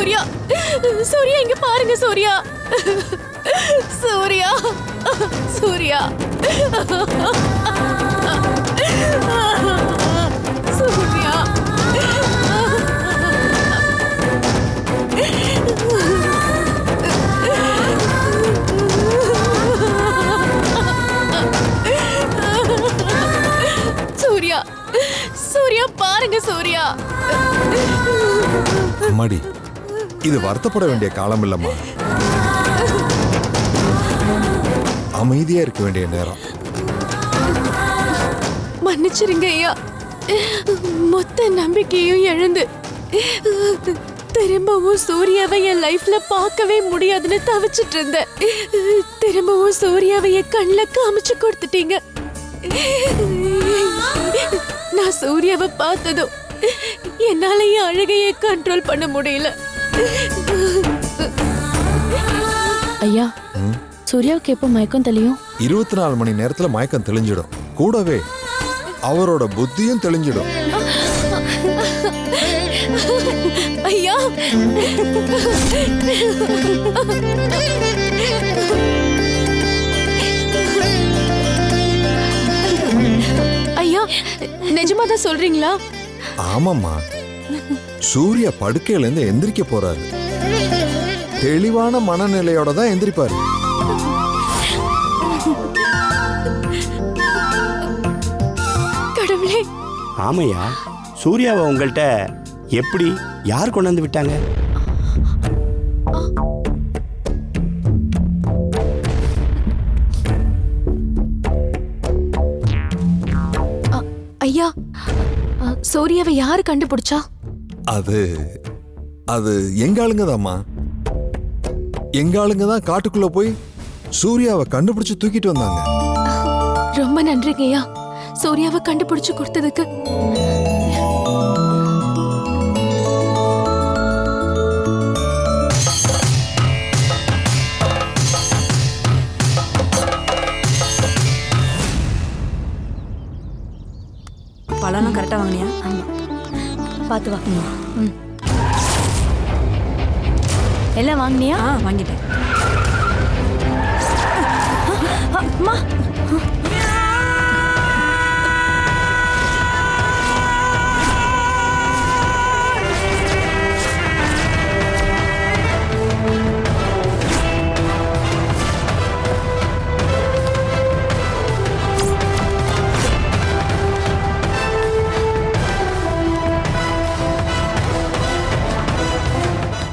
சூர்யா, சூர்யா இங்க பாருங்க சூர்யா, சூர்யா, சூர்யா, சூர்யா. சூர்யா, சூர்யா பாருங்க சூர்யா. அம்மாடி, இது வருத்தப்பட வேண்டிய காலம் இல்லம்மா, அமைதியா இருக்க வேண்டிய நேரம். மன்னிச்சிருங்க ஐயா, மொத்த நம்பிக்கையும் இழந்து திரும்பவும் சூர்யாவை என் லைஃப்ல பார்க்கவே முடியாதுன்னு தவிச்சிட்டு இருந்தேன். திரும்பவும் சூர்யாவை என் கண்ணில் காமிச்சு கொடுத்துட்டீங்க. நான் சூர்யாவை பார்த்ததும் என்னால என் அழுகையை கண்ட்ரோல் பண்ண முடியல. ஐயா, சூர்யாவுக்கு எப்போ மயக்கம் தெளியும்? 24 மணி நேரத்துல மயக்கம் தெளிஞ்சிடும். கூடவே அவரோட புத்தியும் தெளிஞ்சிடும். ஐயா, ஐயா நிஜமாதான் சொல்றீங்களா? ஆமாம்மா, சூர்யா படுக்கையில இருந்து எந்திரிக்க போறாரு. தெளிவான மனநிலையோட தான் எந்திரிப்பாரு. கடவுளே. ஆமையா, சூர்யாவை உங்கள்கிட்ட எப்படி யார் கொண்டாந்து விட்டாங்க? ஐயா, சூர்யாவை யாரு கண்டுபிடிச்சா? அது அது எங்க ஆளுங்கதாம்மா. எங்க ஆளுங்க தான் காட்டுக்குள்ள போய் சூர்யாவை கண்டுபிடிச்சு தூக்கிட்டு வந்தாங்க. ரொம்ப நன்றிங்க ஐயா, சூர்யாவை கண்டுபிடிச்சு கொடுத்ததுக்கு. பழம்லாம் கரெக்டாக வாங்கினியா? ஆமா, பார்த்து வா. எல்லாம் வாங்கினியா? வாங்கிட்டேன். அம்மா,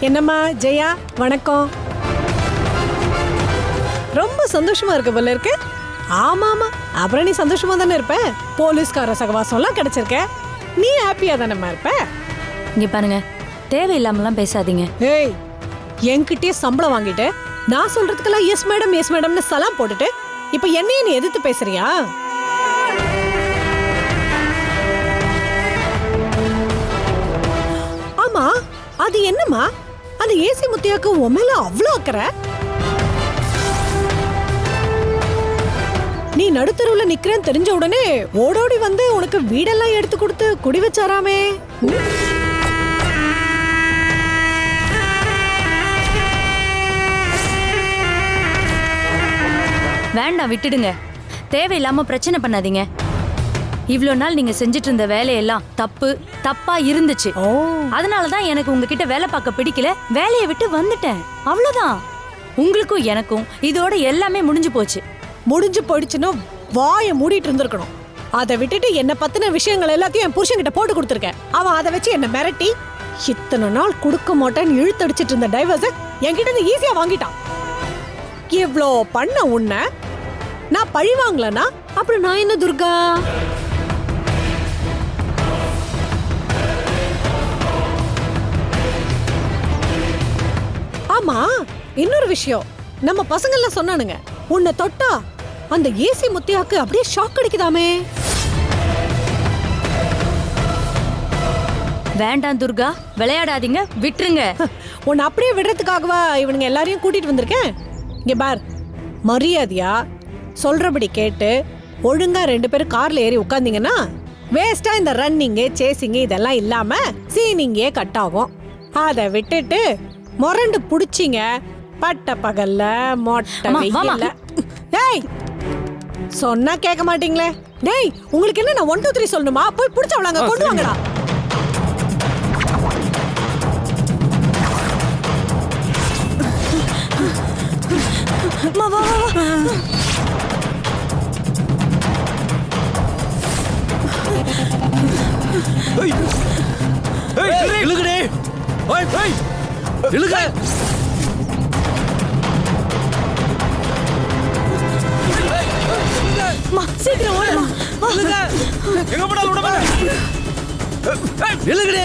என்னம்மா ஜெயா, வணக்கம். ரொம்ப சந்தோஷமா இருக்க போல இருக்கு. ஆமா ஆமா, அப்புறம் நீ சந்தோஷமா தானே இருப்ப. போலீஸ்கார சகவாசம்லாம் கிடைச்சிருக்க, நீ ஹாப்பியா தானேம்மா இருப்ப. இங்க பாருங்க, தேவையில்லாமலாம் பேசாதீங்க. ஏய், என்கிட்டயே சம்பளம் வாங்கிட்டு நான் சொல்றதுக்கெல்லாம் எஸ் மேடம்னு சலாம் போட்டுட்டு இப்ப என்னைய நீ எதிர்த்து பேசுறியா? ஆமா, அது என்னம்மா, அந்த ஏசி முத்தியாக்கு உன் மேல அவ்வளோ அக்கறை? நீ நடுத்தருவுல நிக்கிறேன்னு தெரிஞ்ச உடனே ஓடோடி வந்து உனக்கு வீடெல்லாம் எடுத்து கொடுத்து குடி வச்சாராமே. வேண்டாம், விட்டுடுங்க. தேவையில்லாம பிரச்சனை பண்ணாதீங்க. இவ்வளோ நாள் நீங்க செஞ்சுட்டு இருந்த வேலையெல்லாம் தப்பா இருந்துச்சு. அதனாலதான் எனக்கு உங்ககிட்ட வேலை பார்க்க பிடிக்கல, வேலையை விட்டு வந்துட்டேன். அவ்வளவுதான். உங்களுக்கும் எனக்கும் இதோட எல்லாமே முடிஞ்சு போச்சு. முடிஞ்சு போயிடுச்சுன்னு வாயை மூடிட்டு இருந்திருக்கணும். அதை விட்டுட்டு என்ன பத்தின விஷயங்கள் எல்லாத்தையும் என் புருஷன்கிட்ட போட்டு கொடுத்துருக்கேன். அவன் அதை வச்சு என்ன மிரட்டி இத்தனை நாள் கொடுக்க மாட்டேன்னு இழுத்தடிச்சிட்டு இருந்த டைவர்ஸ என்கிட்ட இருந்து ஈஸியா வாங்கிட்டான். இவ்ளோ பண்ண உன்னை நான் பழி வாங்கலனா அப்புறம் நான் என்ன துர்கா? ஆமா, இன்னொரு விஷயம், நம்ம பசங்கள்லாம் சொன்னானுங்க உன்னை தொட்டா அந்த ஏசி முத்தியாக்கு அப்படியே ஷாக் அடிக்குதாமே. வேண்டாம் துர்கா, விளையாடாதீங்க, விட்டுருங்க. உன்னை அப்படியே விடுறதுக்காகவா இவனுங்க எல்லாரையும் கூட்டிட்டு வந்திருக்கேன். இங்க பார், மரியாதையா சொல்றபடி கேட்டு ஒழுங்கா 2 பேரும் கார்ல ஏறி உட்கார்ந்தீங்கன்னா வேஸ்டா இந்த ரன்னிங்கு சேசிங்கு இதெல்லாம் இல்லாம சீனிங்கே கட் ஆகும். அதை விட்டுட்டு முரண்டு புடிச்சிங்க பட்ட பகல்ல மொட்டை அம்மா, வாம்மா. வெயில்ல. டேய் சொன்னா கேட்க மாட்டீங்களே. டேய் உங்களுக்கு என்ன நான் 1 2 3 சொல்லணுமா? போய் புடிச்சவளாங்க கொண்டு வாங்கடா. அம்மா, வா வா வா. இழுகுடே இழுக அம்மா, சீக்கிரம் ஓடுமா. எங்க போனாலும் விட மாட்டேன். இழுகுடே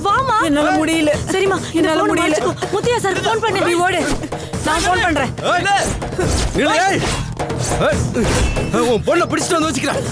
வாமா. என்னால முடியல. சரிம்மா, என்னால முடியல. முத்தியா சார் ஃபோன் பண்ணு. நீ ஓடு, நான் ஃபோன் பண்றேன். உன் பொண்ணை பிடிச்சிட்டு வந்து வச்சுக்கிறேன்.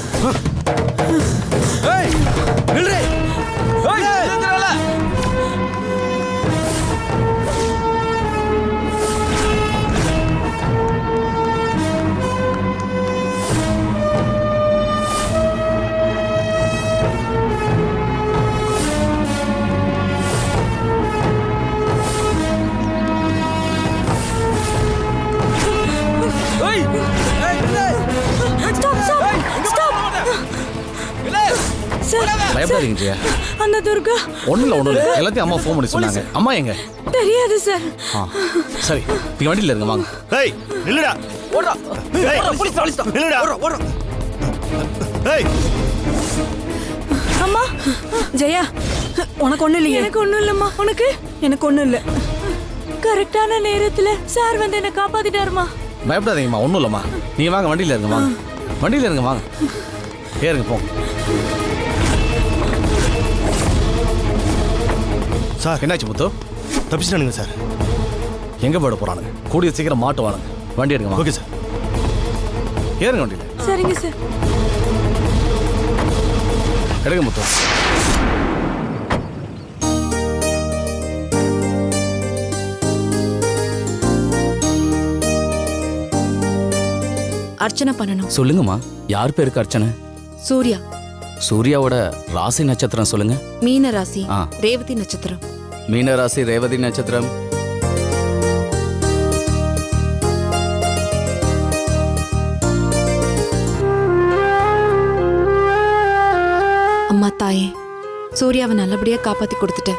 பயப்படாதீங்க ஜெயா. அந்த துர்கா ஒன்றும் இல்லை எல்லாத்தையும் அம்மா ஃபோன் பண்ணி சொன்னாங்க. அம்மா எங்க? தெரியாது சார். சரி, நீங்க வண்டியில் இருங்க வாங்க. ஏய் நில்லுடா. ஓடுடா. ஏய் நில்லுடா. ஏய் அம்மா, ஜெயா, உனக்கு ஒண்ணு இல்லையே? எனக்கு ஒண்ணும் இல்லம்மா. உனக்கு? எனக்கு ஒண்ணு இல்ல. கரெக்டான நேரத்துல சார் வந்து என்ன காப்பாத்திட்டாருமா. பயப்படாதீங்கம்மா, ஒன்றும் இல்லைம்மா. நீங்க வாங்க, வண்டியில் இருங்க வாங்க. வண்டியில் இருங்க வாங்க. ஏறுங்க போங்க. சார், என்னாச்சு முத்து? தப்பிச்சிட்டானுங்க சார். எங்க போயிட போறானுங்க? கூடிய சீக்கிரம் மாட்டுவானுங்க. வண்டி எடுங்க வாங்க. Okay sir. ஏறுங்க வண்டியில். சரிங்க சார். எடுங்க முத்து. அர்ச்சனை பண்ணணும். சொல்லுங்கம்மா, யார் பேருக்கு அர்ச்சனை? சூர்யா, சூர்யாவோட ராசி நட்சத்திரம் சொல்லுங்க. மீன ராசி, ஆ. ரேவதி நட்சத்திரம். மீன ராசி, ரேவதி நட்சத்திரம். அம்மா தாயே, சூர்யாவை நல்லபடியா காப்பாத்தி கொடுத்துட்ட.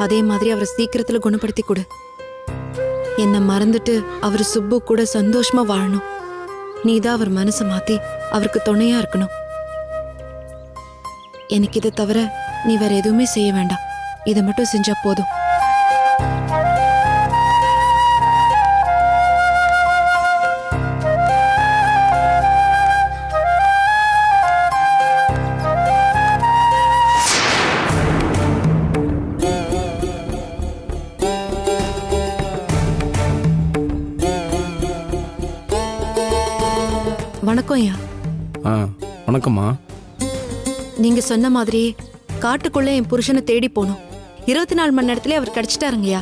அதே மாதிரி அவரை சீக்கிரத்துல குணப்படுத்தி கொடு. என்னை மறந்துட்டு அவர் சுப்பு கூட சந்தோஷமா வாழணும். நீதான் அவர் மனசை மாத்தி அவருக்கு துணையா இருக்கணும். எனக்கு இதை தவிர நீ வேற எதுவுமே செய்ய வேண்டாம். இதை மட்டும் செஞ்சா போதும். வணக்கம் ஐயா. வணக்கம்மா. நீங்க சொன்ன மாதிரி காட்டுக்குள்ள என் புருஷனை தேடி போனோம். 24 மணி நேரத்திலே அவர் கிடைச்சிட்டாருங்கய்யா.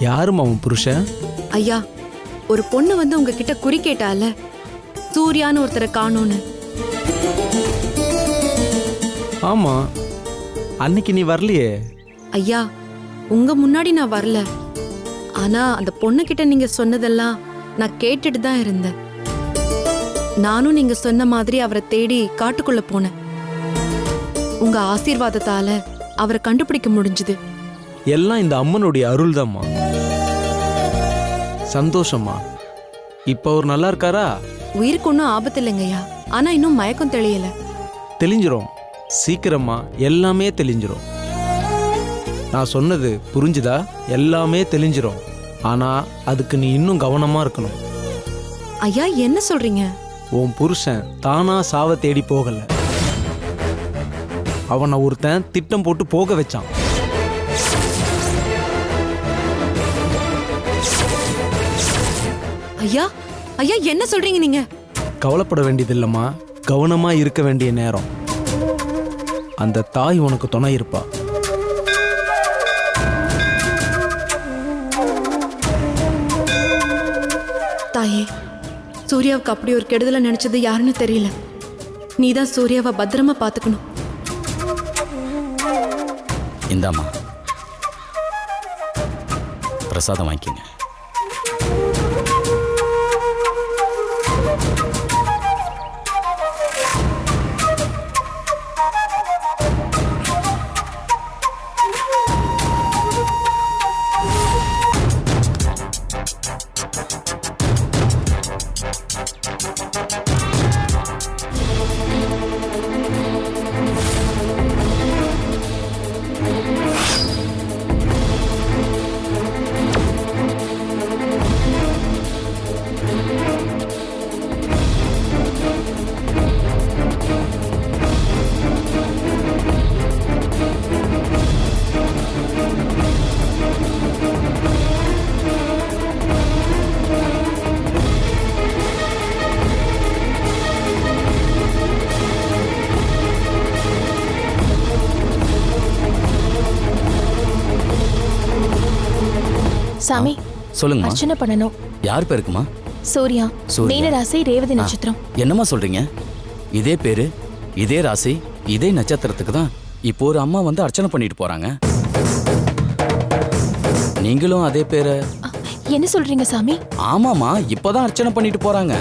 யாருமா உன் புருஷன்? ஐயா, ஒரு பொண்ணு வந்து உங்ககிட்ட குறி கேட்டால, சூர்யான்னு ஒருத்தரை காணோன்னு. ஆமா, அன்னைக்கு நீ வரலையே. ஐயா, உங்க முன்னாடி நான் வரல. ஆனா அந்த பொண்ணு கிட்ட நீங்க சொன்னதெல்லாம் நான் கேட்டுட்டு தான் இருந்தேன். நானும் நீங்க சொன்ன மாதிரி அவரை தேடி காட்டுக்குள்ள போனேன். உங்க ஆசீர்வாதத்தால அவரை கண்டுபிடிக்க முடிஞ்சது. எல்லாம் இந்த அம்மனுடைய அருள் தான்மா. சந்தோஷமா. இப்ப அவர் நல்லா இருக்காரா? உயிருக்கு ஒன்றும் ஆபத்து இல்லைங்கய்யா. ஆனா இன்னும் மயக்கம் தெளியல. தெளிஞ்சிரும், சீக்கிரமா எல்லாமே தெளிஞ்சிரும். நான் சொன்னது புரிஞ்சுதா? எல்லாமே தெளிஞ்சிரும். ஆனா அதுக்கு நீ இன்னும் கவனமா இருக்கணும். ஐயா, என்ன சொல்றீங்க? உன் புருஷன் தானா சாவ தேடி போகல. அவனை ஒருத்தன் திட்டம் போட்டு போக வச்சான். ஐயா, ஐயா, என்ன சொல்றீங்க நீங்க? கவலைப்பட வேண்டியதில்லம்மா, கவனமா இருக்க வேண்டிய நேரம். அந்த தாய் உனக்கு துணை இருப்பா. தாயே, சூர்யாவுக்கு அப்படி ஒரு கெடுதலை நினைச்சது யாருன்னு தெரியல. நீதான் சூர்யாவை பத்திரமா பாத்துக்கணும். இந்தாம்மா, பிரசாதம் வாங்கிக்கங்க. சாமி, சொல்லுங்கம்மா. அர்ச்சனை பண்ணணும். யார் பேருக்குமா? சூர்யா, சூர்யா. மீன ராசி, ரேவதி நட்சத்திரம். என்னம்மா சொல்றீங்க? இதே பேரு, இதே ராசி, இதே நட்சத்திரத்துக்கு தான் இப்போ ஒரு அம்மா வந்து அர்ச்சனை பண்ணிட்டு போறாங்க. நீங்களும் அதே பேரை? என்ன சொல்றீங்க சாமி? ஆமாமா, இப்பதான் அர்ச்சனை பண்ணிட்டு போறாங்க.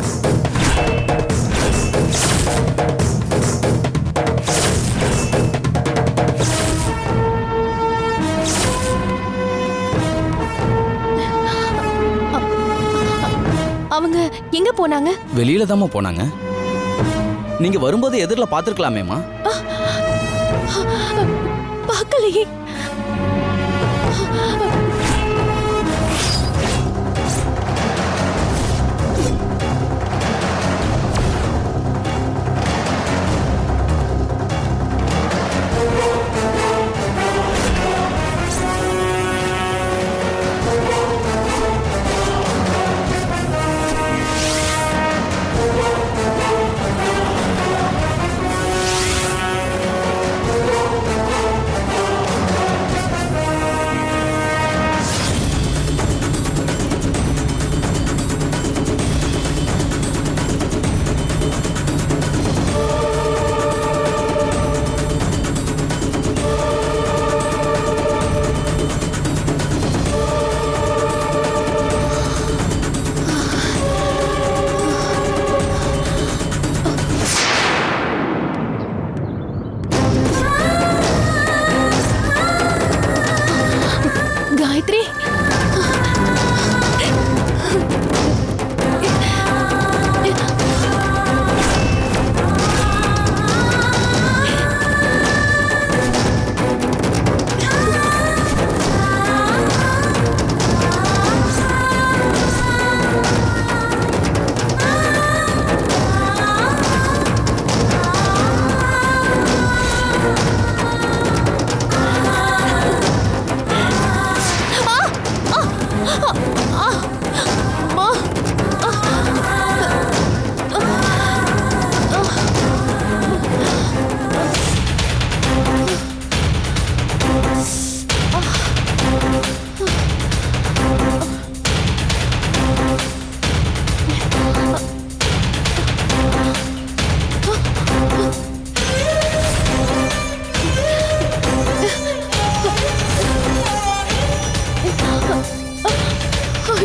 அவங்க எங்க போனாங்க? வெளியில தாம்மா போனாங்க. நீங்க வரும்போது எதிரில் பார்த்துருக்கலாமேம்மா. பார்க்கலையே. காயத்ரி,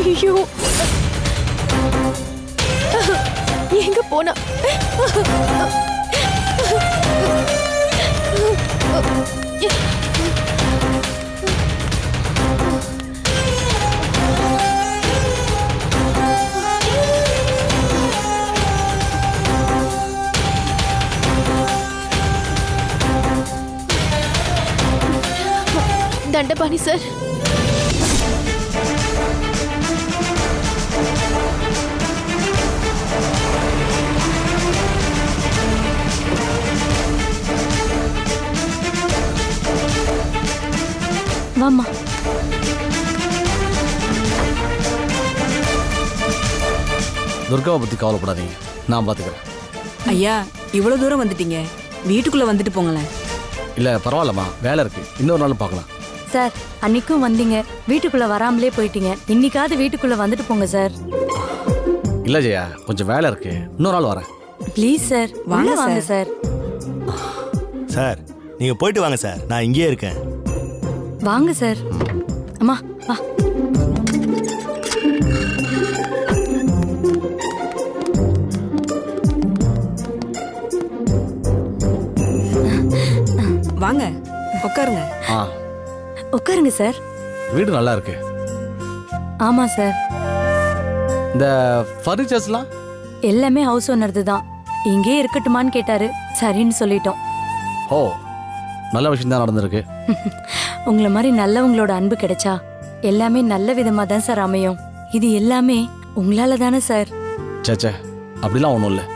ஐயோ, எங்க போனா? தண்டபாணி சார், வாம்மா. துர்காவை பற்றி கவலைப்படாதீங்க, நான் பார்த்துக்கிறேன். ஐயா, இவ்வளவு தூரம் வந்துட்டீங்க, வீட்டுக்குள்ள வந்துட்டு போங்களேன். இல்லை பரவாயில்லம்மா, வேலை இருக்கு, இன்னொரு நாள் பார்க்கலாம். சார் அன்னைக்கும் வந்தீங்க, வீட்டுக்குள்ள வராமலே போயிட்டீங்க. இன்னைக்காவது வீட்டுக்குள்ள வந்துட்டு போங்க சார். இல்லை ஜெயா, கொஞ்சம் வேலை இருக்கு, இன்னொரு நாள் வரேன். ப்ளீஸ் சார், வாங்க வாங்க சார். சார் நீங்க போயிட்டு வாங்க சார், நான் இங்கேயே இருக்கேன். வாங்க சார். அம்மா வா. வாங்க உட்காருங்க. ஆ, உட்காருங்க சார். வீடு நல்லா இருக்கு. ஆமா சார், இந்த ஃபர்னிச்சர்ஸ்லாம் எல்லாமே ஹவுஸ் ஓனர்து தான். இங்கே இருக்கட்டுமான்னு கேட்டாரு, சரின்னு சொல்லிட்டோம். ஓ, நல்ல விஷயம் தான் நடந்திருக்கு. உங்களை மாதிரி நல்லவங்களோட அன்பு கிடைச்சா எல்லாமே நல்ல விதமா தான் சார் அமையும். இது எல்லாமே உங்களால தானே சார். சேச்சே, அப்படிலாம் ஒன்றும் இல்லை.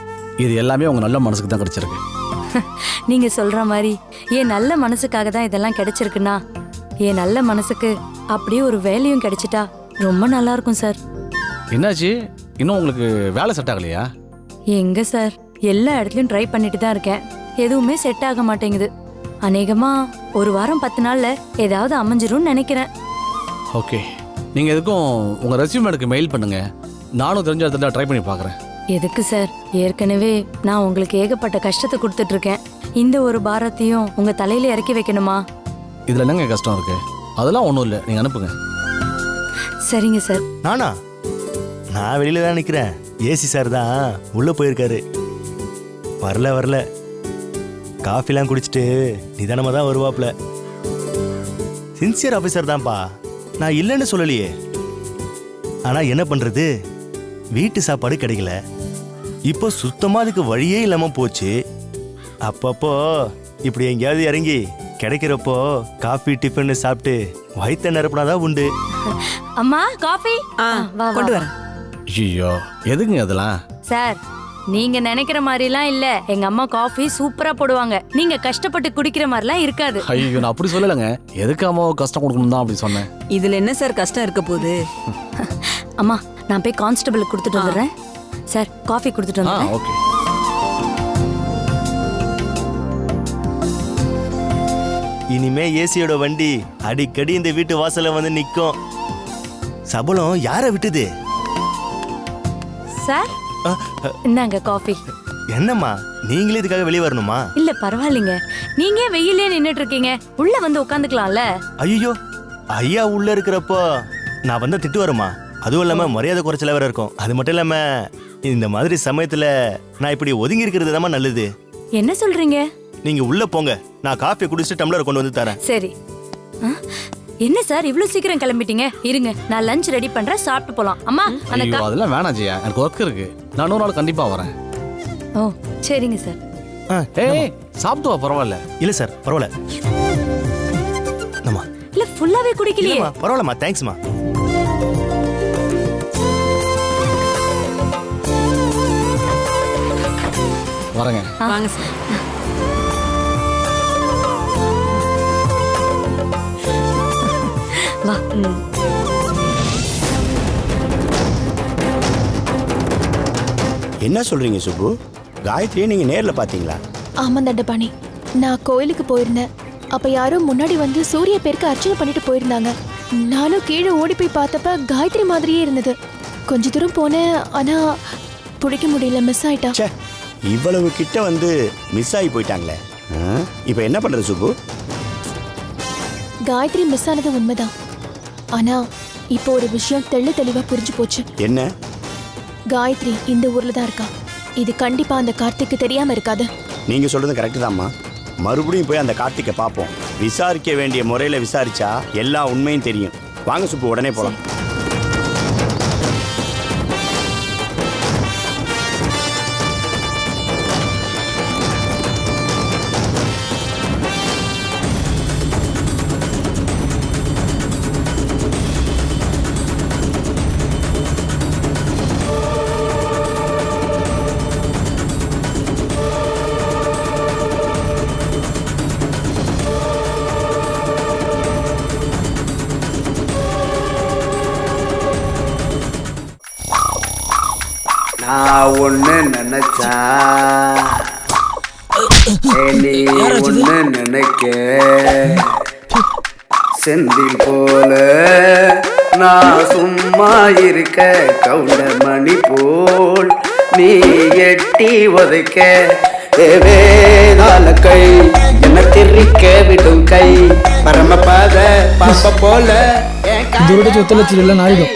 இது எல்லாமே உங்கள் நல்ல மனசுக்கு தான் கிடைச்சிருக்கு. நீங்க சொல்ற மாதிரி என் நல்ல மனசுக்காக தான் இதெல்லாம் கிடைச்சிருக்குன்னா, என் நல்ல மனசுக்கு அப்படியே ஒரு வேலையும் கிடைச்சிட்டா ரொம்ப நல்லா இருக்கும் சார். என்னாச்சு, இன்னும் உங்களுக்கு வேலை செட் ஆகலையா? எங்க சார், எல்லா இடத்துலயும் ட்ரை பண்ணிட்டு தான் இருக்கேன், எதுவுமே செட் ஆக மாட்டேங்குது. அநேகமா ஒரு வாரம் 10 நாள்ல ஏதாவது அமைஞ்சிரும்னு நினைக்கிறேன். ஓகே, நீங்கள் எதுக்கும் உங்கள் ரெஸ்யூம் எனக்கு மெயில் பண்ணுங்க, நானும் தெரிஞ்ச இடத்துல ட்ரை பண்ணி பார்க்குறேன். எதுக்கு சார், ஏற்கனவே நான் உங்களுக்கு ஏகப்பட்ட கஷ்டத்தை கொடுத்துட்டு இருக்கேன். இந்த ஒரு பாரத்தையும் உங்க தலையில இறக்கி வைக்கணுமா? இதில் என்னங்க கஷ்டம் இருக்கு? அதெல்லாம் ஒன்றும் இல்லை, நீங்கள் அனுப்புங்க. சரிங்க சார். நானா? நான் வெளியில தான் நிற்கிறேன். ஏசி சார் தான் உள்ளே போயிருக்காரு. வரல காஃபிலாம் குடிச்சிட்டு நிதானமாக தான் வருவாப்ல. சின்சியர் ஆஃபீஸர் தான்ப்பா, நான் இல்லைன்னு சொல்லலையே. ஆனால் என்ன பண்ணுறது, வீட்டு சாப்பாடு கிடைக்கல. இப்போ சுத்தமாக அதுக்கு வழியே இல்லாமல் போச்சு. அப்பப்போ இப்படி எங்கேயாவது இறங்கி கிடைக்கிறப்போ காஃபி டிஃபன் சாப்பிட்டு வயிற்ற நிரப்பினாதான் உண்டு. அம்மா காஃபி கொண்டு வரேன். ஐயோ, எதுக்குங்க அதெல்லாம்? சார், நீங்க நினைக்கிற மாதிரிலாம் இல்ல. எங்க அம்மா காஃபி சூப்பரா போடுவாங்க. நீங்க கஷ்டப்பட்டு குடிக்கிற மாதிரிலாம் இருக்காது. ஐயோ, நான் அப்படி சொல்லலைங்க. எதுக்கு அம்மாவுக்கு கஷ்டம் கொடுக்கணும் தான் அப்படி சொன்னேன். இதுல என்ன சார் கஷ்டம் இருக்க போகுது? அம்மா, நான் போய் கான்ஸ்டபிள் கொடுத்துட்டு வந்துடுறேன். சார், காஃபி கொடுத்துட்டு வந்துடுறேன். ஓகே. இனிமே ஏசியோட வண்டி அடிக்கடி இந்த வீட்டு வாசல்ல வந்து நிற்கும். சபலம் யாரை விட்டுது? சார், இந்தாங்க காஃபி. என்னம்மா, நீங்களே இதுக்காக வெளியே வரணுமா? இல்ல பரவாயில்லைங்க, நீங்க வெயிலே நின்னுட்டு இருக்கீங்க, உள்ள வந்து உட்காந்துக்கலாம்ல. ஐயோ, ஐயா உள்ள இருக்கிறப்போ நான் வந்தா திட்டு வருமா? அதுவும் இல்லாம மரியாதை குறைச்சல வேற இருக்கும். அது மட்டும் இல்லாம இந்த மாதிரி சமயத்துல நான் இப்படி ஒதுங்கி இருக்கிறது தான் நல்லது. என்ன சொல்றீங்க? நீங்க உள்ள போங்க, நான் காஃபி குடிச்சிட்டு டம்ளர் கொண்டு வந்து தரேன். சரி. என்ன சார் இவ்ளோ சீக்கிரம் கிளம்பிட்டீங்க? இருங்க, நான் லஞ்ச் ரெடி பண்றேன், சாப்பிட்டு போலாம். அம்மா, அந்த ஐயோ, அதெல்லாம் வேணாம் ஜெயா, எனக்கு ஒர்க் இருக்கு. நான் இன்னொரு நாள் கண்டிப்பா வரேன். ஓ சரிங்க சார். ஏய், சாப்பிட்டு வா, பரவாயில்ல. இல்ல சார், பரவாயில்ல. நம்ம இல்ல ஃபுல்லாவே குடிக்கலையே. பரவாயில்லம்மா, தேங்க்ஸ்மா. வரேங்க. வாங்க சார். வா. என்ன சொல்றீங்க சுப்பு? காயத்ரியை நீங்க நேர்ல பாத்தீங்களா? ஆமா தண்டபாணி, நான் கோயிலுக்கு போயிருந்தேன். அப்ப யாரோ முன்னாடி வந்து சூரிய பேருக்கு அர்ச்சனை பண்ணிட்டு போயிருந்தாங்க. நானும் கீழே ஓடி போய் பார்த்தப்ப காயத்ரி மாதிரியே இருந்தது. கொஞ்ச தூரம் போனேன், ஆனா பிடிக்க முடியல, மிஸ் ஆயிட்டா. ச்சே, இவ்வளவு கிட்ட வந்து மிஸ் ஆகி போயிட்டாங்களே. இப்போ என்ன பண்றது சுப்பு? காயத்ரி மிஸ் ஆனது உண்மைதான். ஆனா இப்போ ஒரு விஷயம் தெளிவா புரிஞ்சு போச்சு. என்ன? காயத்ரி இந்த ஊர்ல தான் இருக்கா. இது கண்டிப்பா அந்த கார்த்திக்கு தெரியாம இருக்காது. நீங்க சொல்றது கரெக்ட் தான்மா. மறுபடியும் போய் அந்த கார்த்திகை பார்ப்போம். விசாரிக்க வேண்டிய முறையில விசாரிச்சா எல்லா உண்மையும் தெரியும். வாங்க சுப்பு, உடனே போலாம். நான் ஒன்று நினைச்சேன். நீ ஒண்ணு நினைக்க செந்தில் போல நான் சும்மா இருக்க கவுண்டமணி போல் நீ எட்டி உதைக்க வேதாள கை என்ன திரிக்க விடும் கை பரமபாத பாப்ப போல இதோட 1,00,000 நாரிடும்